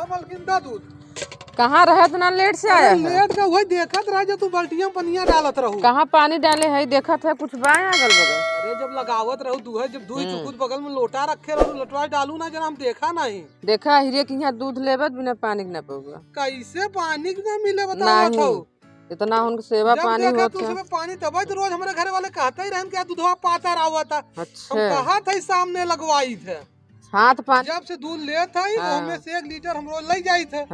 मलकिंदा दूध कहाँ रहे इतना लेट से आया है? लेट का वही देखत रहा जो तू बाल्टिया पनिया डालत रहू। कहाँ पानी डाले है देखत है कुछ बा अगल बगल? अरे जब लगावत रहू दूहे जब दूध चुकुत बगल में लोटा रखे रहू लटवा डालू ना जना हम देखा नहीं। देखा हीरे की यहाँ दूध लेबत बिना पानी के न पऊगा। कैसे पानी न मिले बताओ नहीं इतना उनके सेवा पानी होता है। पानी तब तो रोज हमारे घर वाले कहते ही रहन कि दूधवा पाता रहा था। अच्छा हम कहा था सामने लगवाई थे हाथ पानी जब से दूध ले था उसमें से 1 लीटर हम रोज ले जाई थे।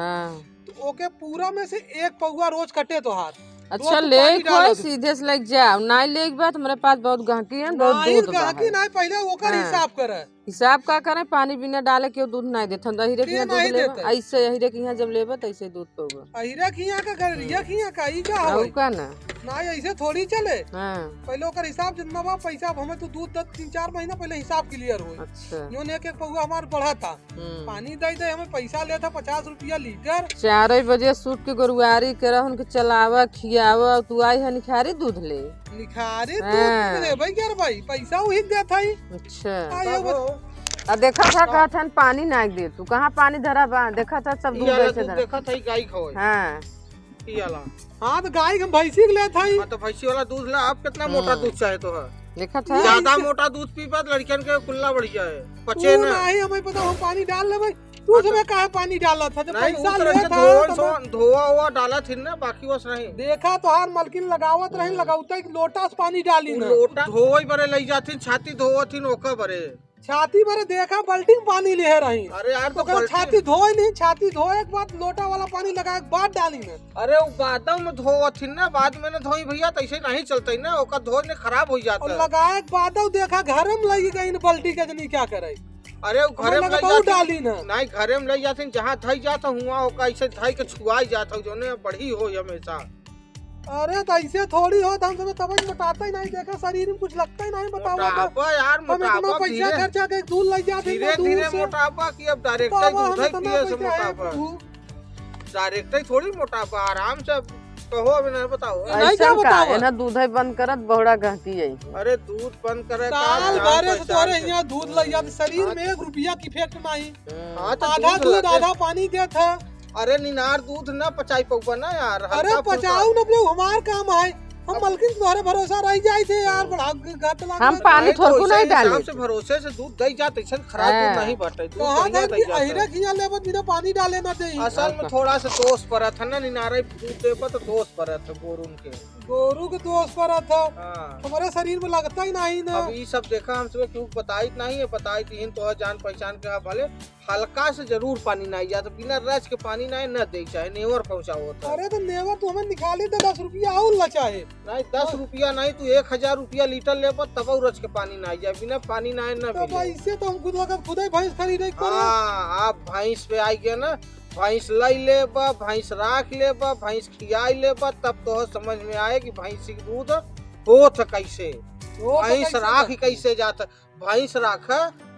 तो ओके पूरा में से 1 पौवा रोज कटे तो हाथ। अच्छा ले कोई सीधे से लग जाओ नहीं ले के बाद हमारे पास बहुत गहकी है बहुत दूध गहकी नहीं पहले ओकर हिसाब करे। हिसाब का करे पानी बिना डाले क्यों दूध नहीं देते हीरे की दूध लेबा ऐसे हीरे की यहाँ जब लेबा तो ऐसे दूध पऊगा। हीरे की यहाँ का गरिया की यहाँ का ई का हो का ना नहीं ऐसे थोड़ी चले। पहले ओकर हिसाब जितना बा पैसा हमें तो दूध 3-4 महीना पहले हिसाब क्लियर हो। अच्छा यूं 1-1 पौवा हमार बढ़ा था। पानी दे दे हमें पैसा लेता 50 रुपया लीटर। 4 बजे सूट के गोरुआरी करे उनके चलावा खियावा तू आई है निखारी दूध ले निखारी दूध ले भाई यार भाई पैसा वही देता ही। अच्छा देखा था कहथन पानी ना दे तू कहाँ पानी धरा बा देखा था सब दूध बेचे धरा देखा था गाय खोए। हां हाँ तो गाय के भैंसी के ले था ही। तो भैंसी वाला दूध ला आप कितना मोटा दूध चाहे तो है देखा था ज्यादा मोटा दूध पीपा लड़कियन के कुल्ला बढ़िया है पचे नहीं हमें पता हम पानी डाल ले भाई तू उसमें काहे पानी डाला था जब पैसा ले था धोआ हुआ डाला थी ना बाकी बस नहीं देखा तो हर मलकिन लगावत रही लगाउता एक लोटा से पानी डाली ना लोटा धोई बरे ले जाती छाती धोवती ओका बरे छाती भरे देखा बाल्टी में पानी ले रही। अरे यार तो छाती धोए नहीं छाती धोए के बाद लोटा वाला पानी लगा के बाद डाली ना। अरे वो बाद में धोवती ना बाद में धोई भैया तो ऐसे नहीं चलते ना ओका धोने खराब हो जाता है। लगाए के बाद देखा घर में लगी गई बाल्टी के जनी क्या करे। अरे घरे में डाली ना नहीं घरे में ले जाते जहाँ धई जाता हुआ ओका ऐसे धई के छुआई जाता जो ने बढ़ी हो हमेशा। अरे तो ऐसे थोड़ी हो हम समय तब मोटाता ही नहीं देखा शरीर में कुछ लगता ही नहीं बताओ यार मोटापा पैसा खर्चा के दूध ले जाते धीरे-धीरे मोटापा की अब डायरेक्ट दूध है पिए से मोटापा डायरेक्ट ही थोड़ी मोटापा आराम से कहो अभी नहीं बताओ ऐसा का है ना दूध है बंद करत बहुड़ा कहती है। अरे दूध बंद करे साल भर से तोरे यहाँ दूध ले जाते शरीर में 1 रुपया की इफेक्ट नहीं। आधा दूध आधा पानी देता था। अरे निनार दूध न पचाई पौवा ना यार। अरे पचाऊ न लोग हमार काम है हम मलकिन तुम्हारे भरोसा रह जाए थे यार बड़ा गत लगा। हम पानी थोड़को नहीं डाले से भरोसे से दूध दे जाते ऐसा खराब दूध नहीं बटे दूध बढ़िया दे जाता अहिरे खिया लेबो बिना पानी डाले ना दे। असल में थोड़ा सा दोष परत है ना निनारे दूध दे पर तो दोष परत है गोरू के दोष परत है। हमारे शरीर में लगता ही नहीं ना। अब ये सब देखा हम सब क्यों बताई नहीं है बताई कि तो जान पहचान के भले हल्का से जरूर पानी नहीं जाता बिना रच के पानी नहीं न दे चाहे नेवर पहुँचाओ होता। अरे तो नेवर तो हमें निकाली तो 10 रुपया और ला चाहे नहीं 10 रुपया नहीं तू 1000 रुपया लीटर ले तब रच के पानी नहीं जाए बिना पानी नहीं न मिले। इससे तो हम खुद लगत खुद ही भैंस खरीदे। आप भैंस पे आई गए ना भैंस लाई लेबा भैंस राख लेबा भैंस खियाई लेबा तब तो समझ में आए कि भैंस की दूध होत कैसे भैंस राख कैसे जाता भैंस राख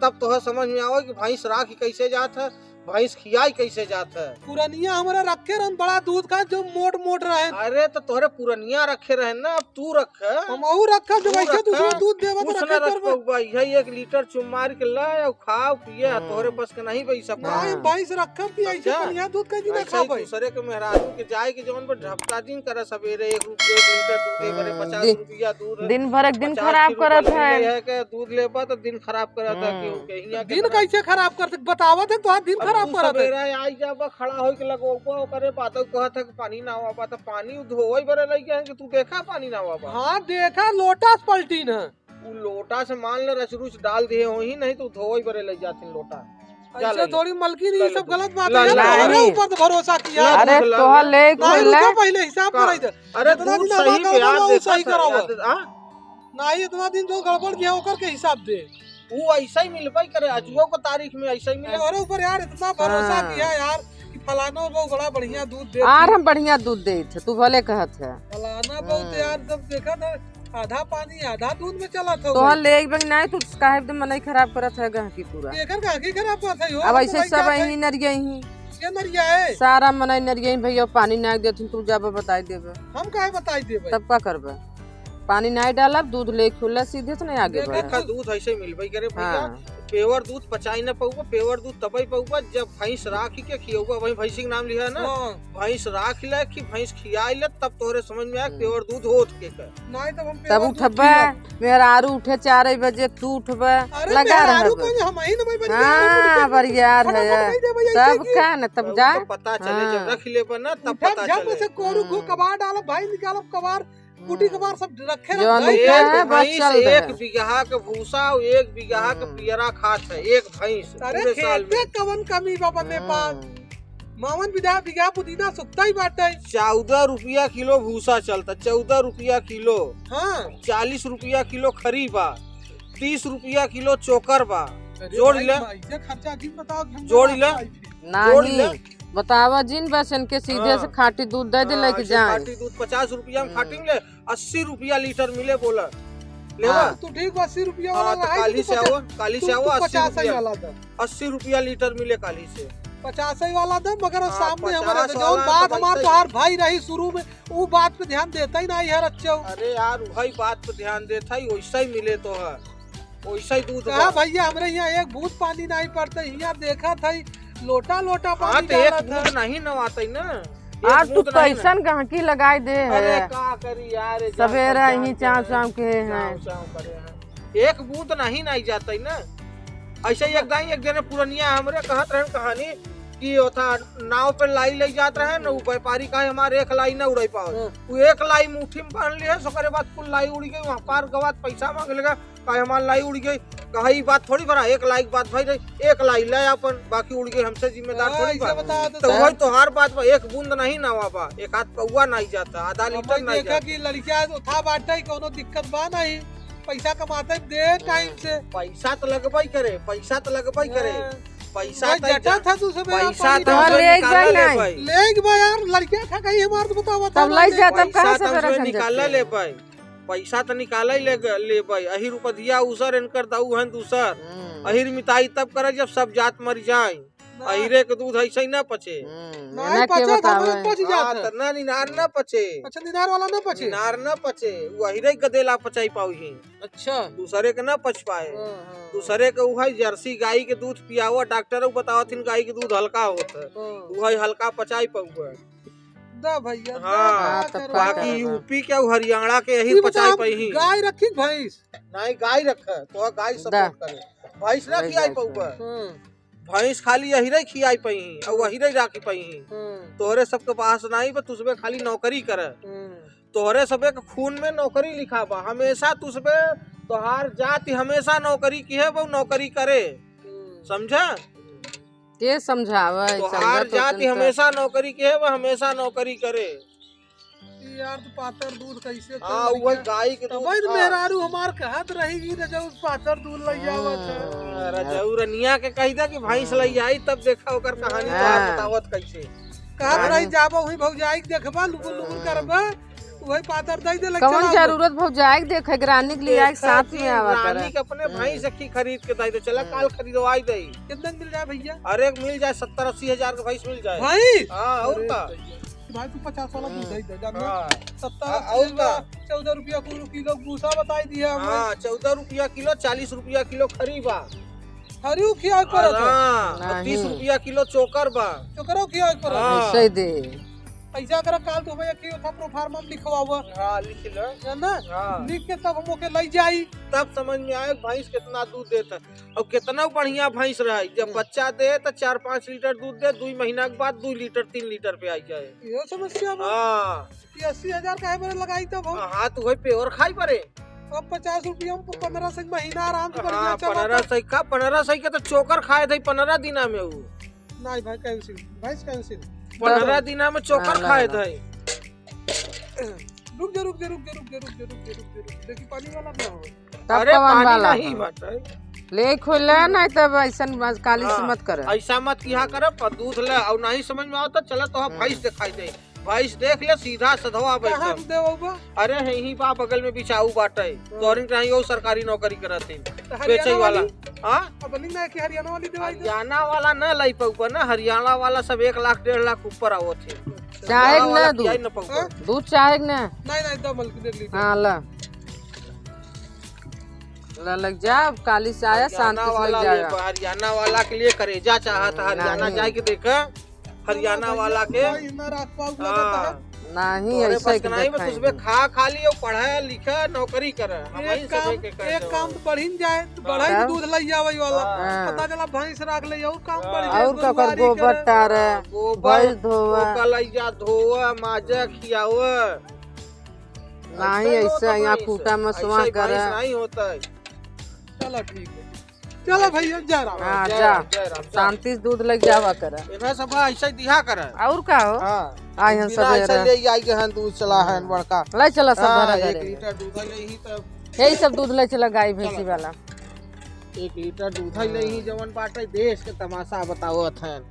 तब तो समझ में आओ कि भैंस राख कैसे जाता भैंस खियाई कैसे जाता है। पुरनिया हमारा रखे रहन बड़ा दूध का जो मोट मोट रहे। अरे तो तोहरे पुरनिया रखे रहे ना अब तू रख हम और रखा जो वैसे दूसरा दूध देवा तो रखे करबो भाई है 1 लीटर चुमार के ला और खाओ पिए तोहरे बस के नहीं भाई सब नहीं भैंस रखा कि ऐसे बढ़िया दूध का ना खा भाई दूसरे के मेहरारू के जाए के जवन पर ढपका दिन करे सवेरे 1 लीटर दूध दे बरे 50 रुपया दूध दिन भर एक दिन खराब करत है के दूध लेबा तो दिन खराब करत है क्यों दिन कैसे खराब करते बतावत है तो दिन सवेरा आई जाबा खड़ा होई के लगोबा करे बात कहत है कि पानी ना आवा तो पानी धोई बरे लई गए कि तू देखा पानी ना आवा। हां देखा लोटा से पलटी ना उ लोटा से मान ले रचरूच डाल दिए हो ही नहीं तो धोई बरे लई जाती लोटा ऐसे थोड़ी मलकिन ये सब गलत बात है। अरे ऊपर तो भरोसा किया। अरे तोहा ले पहले हिसाब कराई दे। अरे तू सही पे याद सही कराओ नहीं इतना दिन जो गड़बड़ किया ओकर के हिसाब दे वो ऐसा ही मिलबाई करे अजुओ को तारीख में ऐसा ही मिले। और ऊपर यार इतना भरोसा किया यार कि फलाना वो बड़ा बढ़िया दूध दे यार हम बढ़िया दूध दे थे तू भले कहत है फलाना बहुत यार जब देखा था आधा पानी आधा दूध में चला था तो ले एक बंग नहीं तू काहे एकदम मन खराब करत है गहकी पूरा देखकर गहकी खराब करत है। अब ऐसे सब यही नरिया ही क्या नरिया है सारा मन नरिया भैया पानी ना देथिन तू जाबे बताई देबे हम काहे बताई देबे तब का करबे पानी नहीं डाला दूध ले खुला सीधे से नहीं आगे बढ़ा। देखा दूध ऐसे मिलबे करे भैया। हाँ। पेवर दूध पचाई न पऊबा, पेवर दूध तबई पऊबा जब भैंस राखी के खियौबा। वही भैंसी के नाम लिया है ना, भैंस राख ले कि भैंस खियाई ले, तब तोरे समझ में आया पेवर दूध होत के कर। नहीं तब हम तब उठबे मेरा आरू उठे 4 बजे तू उठबे लगा रहे। हम ही न भाई हाँ बरियार है तब का न तब जा पता चले जब रख ले ना तब पता चले। से कोरू को कबाड़ डालो भाई निकालो कबाड़ कुटी कबाड़ सब रखे जो भाई। है बस भैंस चल 1 बीघा के भूसा और 1 बीघा के पियरा खात है एक भैंस अरे पूरे साल खेते में। कवन कमी बाबा नेपाल मावन बीघा पुदीना सुखता ही बाटे। 14 रुपया किलो भूसा चलता, 14 रुपया किलो। हाँ 40 रुपया किलो खरी बा, 30 रुपया किलो चोकर बा। जोड़ ले खर्चा जी बताओ कि हम जोड़ ले नहीं बतावा जिन बस इनके सीधे से खाटी दूध दे दे लेके जाए। खाटी दूध 50 रुपया में खाटी मिले, 80 रुपया लीटर मिले बोला लेवा। तो ठीक 80 रुपया हाँ, वाला तो है काली से आओ 50 वाला दे 80 रुपया लीटर मिले काली से। 50 वाला दे मगर हाँ, सामने 50 हमारे जो वाला बात तो हमार भाई तोहार भाई रही शुरू में वो बात पे ध्यान देता ही नहीं यार। अच्छा अरे यार वही बात पे ध्यान देता ही, वैसा ही मिले तो है, वैसा ही दूध कहा बा। भैया हमरे यहाँ एक बूंद पानी नहीं पड़ता यहाँ देखा था लोटा लोटा हाँ पानी तो एक डाला था। बूंद नहीं नवाते ना, आज एक तू बूंद नहीं कैसन गहकी लगाई दे न- अरे है का करी यार सवेरा ही चाव चाव के हैं। एक बूंद नहीं नहीं जाता है ना। ऐसे ही एक दिन पुरनिया हमरे कहत रहे कहानी कि ओथा नाव पे लाई ले जात रहे न, व्यापारी का हमारे एक लाई न उड़ाई पाओ। वो एक लाई मुट्ठी में बांध लिया, सो बाद कुल लाई उड़ गई, वहाँ पार गवात पैसा मांग लेगा का हमारी लाई उड़ गई। कहा बात थोड़ी बड़ा एक लाई बात भाई रही, एक लाई ले अपन बाकी उड़ गई हमसे जिम्मेदार थोड़ी ऐसे बात। बता तो वही तो हर बात में एक बूंद नहीं नवा बा, एक हाथ पौवा नहीं जाता, आधा लीटर नहीं देखा जाता। कि लड़कियां था बाटे कोनो दिक्कत बा नहीं, पैसा कमाते दे टाइम से। पैसा तो लगबाई करे, पैसा तो लगबाई करे, पैसा भाई तो जटा था तू सब पैसा तो हाँ, हमसे ले निकाला जाए ले नहीं। भाई, ले बा यार लड़कियां था कहीं हमार तो बताओ तब लाई जा तब पैसा कहाँ तो से हमसे मेरा निकाला ले भाई, पैसा तो निकाला ही ले भाई। अहिर रुपया उसर इनकर दाऊ हैं दूसर, अहिर मिताई तब करे जब सब जात मर जाए। अहिरे के दूध ऐसे ही न पचे, नहीं पचा था तो पच जाता। ना निनार न पचे, अच्छा निनार वाला ना पचे। निनार न पचे, वो अहिरे गदेला पचाई पाई। अच्छा दूसरे के न पच पाए, दूसरे के वही जर्सी गाय के दूध पियावा, डॉक्टर बतावथिन गाय के दूध हल्का होता, वही हल्का पचाई पाऊगा। दा भैया हाँ, बाकी यूपी के हरियाणा के यही पचाई पाई। गाय रखी भैंस नहीं गाय रखा तो गाय सपोर्ट करे, भैंस ना खियाई पाऊगा। भैंस खाली यही रही खियाई पाई और वही रही राखी पाई। तोहरे सबके पास नहीं बा, तुझे खाली नौकरी करे, तोहरे सबे के खून में नौकरी लिखा बा। हमेशा तुझे तोहार जाति हमेशा नौकरी की है, वो नौकरी करे, समझा? के समझावे तोहार जाति हमेशा नौकरी की है, वो हमेशा नौकरी करे। यार तो पातर दूध कैसे हाँ वही गाय के दूध भाई मेहरारू हमार कहत रहेगी न जब पातर दूध लग जावत है। रजऊ रनिया के कही था कि भैंस लई आई, तब देखा ओकर कहानी बतावत कैसे कहत रही जाबो वही भौजाई के देखबा लुगुल लुगुल करबा वही पातर दई दे लग कौन जरूरत भौजाई के देखे रानी के लिए आई साथ में आवा रानी करे। के अपने भैंस की खरीद के दई दे, चला काल खरीदवाई दई। कितना मिल जाए भैया? अरे मिल जाए 70-80 हजार का भैंस मिल जाए भाई। हाँ और का भाई तू 50 वाला दूध दई दे जाना। हाँ 70 और का 14 रुपया किलो भूसा बताई दिया हमने। हाँ 14 रुपया किलो, 40 रुपया किलो खरी बा। हरियो खिया करत है। हाँ 30 रुपया किलो चोकर बा। चोकरो खिया करत है। हाँ। ऐसे दे पैसा कर काल तो भैया कि था प्रोफार्मा में लिखवावा हाँ लिख लो। है ना, हाँ लिख के तब हमके लई जाई, तब समझ में आए भैंस कितना दूध देता और कितना बढ़िया भैंस रहे। जब बच्चा दे तो 4-5 लीटर दूध दे, 2 महीना के बाद 2 लीटर 3 लीटर पे आई जाए। ये समस्या बा। हाँ 80,000 काहे बरे लगाई तब हम? हाँ तो वही प्योर खाई पड़े। अब 50 रुपया में 15 से महीना आराम से बढ़िया हाँ चला। 15 सही का तो चोकर खाए थे 15 दिना में, वो नहीं भाई कैंसिल, भैंस कैंसिल। 15 दिना में चोकर खाए थे। रुक जा रुक जा रुक जा रुक जा रुक जा रुक जा रुक जा देखी पानी वाला ना हो। तब अरे कवन पानी वाला नहीं बात है, ले खोले नहीं तब ऐसा काली से मत करे। ऐसा मत किया कर, पर दूध ले और नहीं समझ में आता चला तो भैंस दिखाई दे, भैंस देख ले सीधा सधवा कहाँ बैठा। देवबा? अरे यही बा बगल में बिछाऊ बाटे, तोरिन कहीं वो सरकारी नौकरी करते हरियाणा बेचे वाला। वाली? हाँ अब नहीं ना कि हरियाणा वाली दवाई दे। हरियाणा वाला न लाई पाऊगा ना, हरियाणा वाला सब 1 लाख 1.5 लाख ऊपर आओ थे। चाहे हरियाणा वाला ना पियाई दूध न पाऊगा। दूध चाहे ना नहीं नहीं दो मल्क दे ली। हाँ ला लग जा, अब काली से आया शांति से लग जाएगा। हरियाणा वाला के लिए करेजा चाहत हरियाणा जाए के देखा हरियाणा वाला के नहीं ऐसा ही उसमें खा लियो पढ़ा लिखा नौकरी करे। एक काम तो बढ़ जाए तो बढ़ा ही दूध ले जावे वाला पता चला भैंस राख ले और काम बढ़ जाए। और ककर गोबर टारे गोबर धोवा कलैया धोवा माजा खियावा नहीं ऐसा यहाँ खूटा में सुहा करे नहीं होता है। चलो ठीक है, चलो भैया जय राम। हाँ जा शांति से दूध लग जावा करे। इन्हें सब ऐसा दिहा करे और का हो आए हम सब ले आई गए दूध चला है बड़का ले चला सब भरा 1 लीटर दूध ले ही तब यही सब दूध ले चला गाय भैंसी वाला 1 लीटर दूध ले ही जवन बाटे देश के तमाशा बताओ अथन।